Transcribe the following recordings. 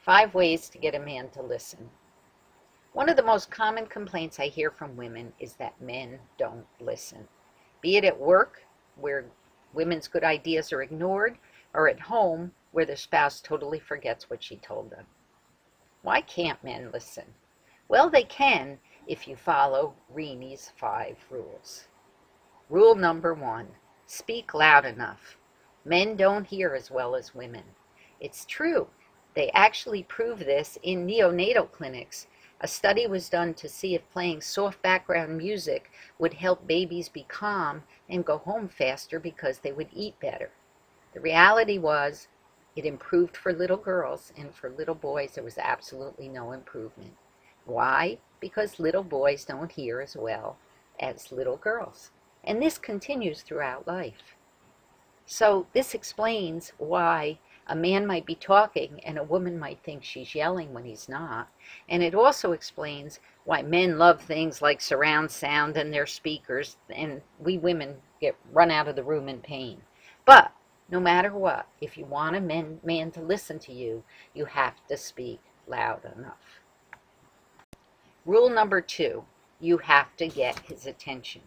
5 ways to get a man to listen. One of the most common complaints I hear from women is that men don't listen. Be it at work, where women's good ideas are ignored, or at home, where their spouse totally forgets what she told them. Why can't men listen? Well, they can if you follow Renee's 5 rules. Rule number 1, speak loud enough. Men don't hear as well as women. It's true. They actually prove this in neonatal clinics. A study was done to see if playing soft background music would help babies be calm and go home faster because they would eat better. The reality was it improved for little girls, and for little boys there was absolutely no improvement. Why? Because little boys don't hear as well as little girls. And this continues throughout life. So this explains why a man might be talking and a woman might think she's yelling when he's not. And it also explains why men love things like surround sound and their speakers, and we women get run out of the room in pain. But no matter what, if you want a man to listen to you, you have to speak loud enough. Rule number 2, you have to get his attention.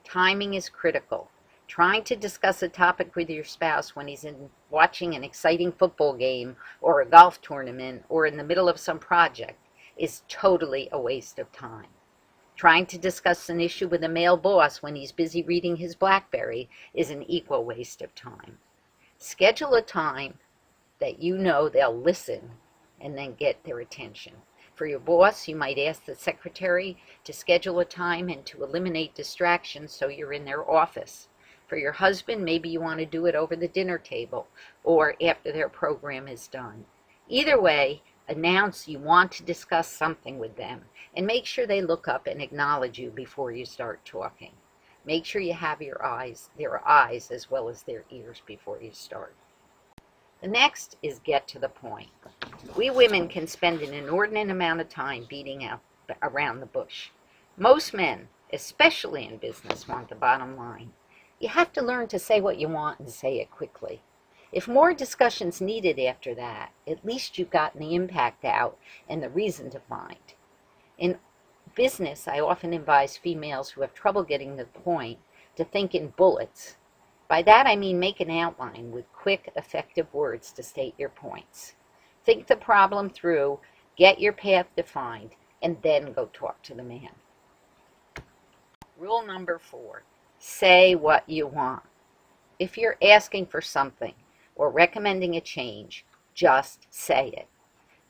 Timing is critical. Trying to discuss a topic with your spouse when he's watching an exciting football game or a golf tournament or in the middle of some project is totally a waste of time. Trying to discuss an issue with a male boss when he's busy reading his BlackBerry is an equal waste of time. Schedule a time that you know they'll listen and then get their attention. For your boss, you might ask the secretary to schedule a time and to eliminate distractions so you're in their office. For your husband, maybe you want to do it over the dinner table or after their program is done. Either way, announce you want to discuss something with them and make sure they look up and acknowledge you before you start talking. Make sure you have their eyes as well as their ears before you start. The next is get to the point. We women can spend an inordinate amount of time beating around the bush. Most men, especially in business, want the bottom line. You have to learn to say what you want and say it quickly. If more discussion's needed after that, at least you've gotten the impact out and the reason defined. In business, I often advise females who have trouble getting to the point to think in bullets. By that I mean make an outline with quick, effective words to state your points. Think the problem through, get your path defined, and then go talk to the man. Rule number 4. Say what you want. If you're asking for something or recommending a change, just say it.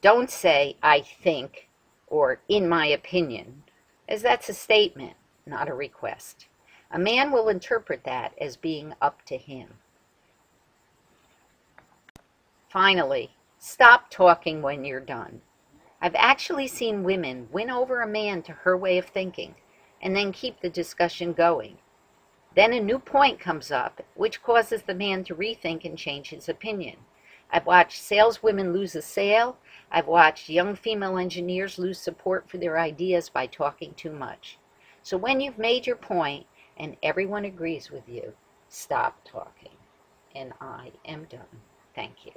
Don't say, I think, or in my opinion, as that's a statement, not a request. A man will interpret that as being up to him. Finally, stop talking when you're done. I've actually seen women win over a man to her way of thinking and then keep the discussion going. Then a new point comes up, which causes the man to rethink and change his opinion. I've watched saleswomen lose a sale. I've watched young female engineers lose support for their ideas by talking too much. So when you've made your point and everyone agrees with you, stop talking. And I am done. Thank you.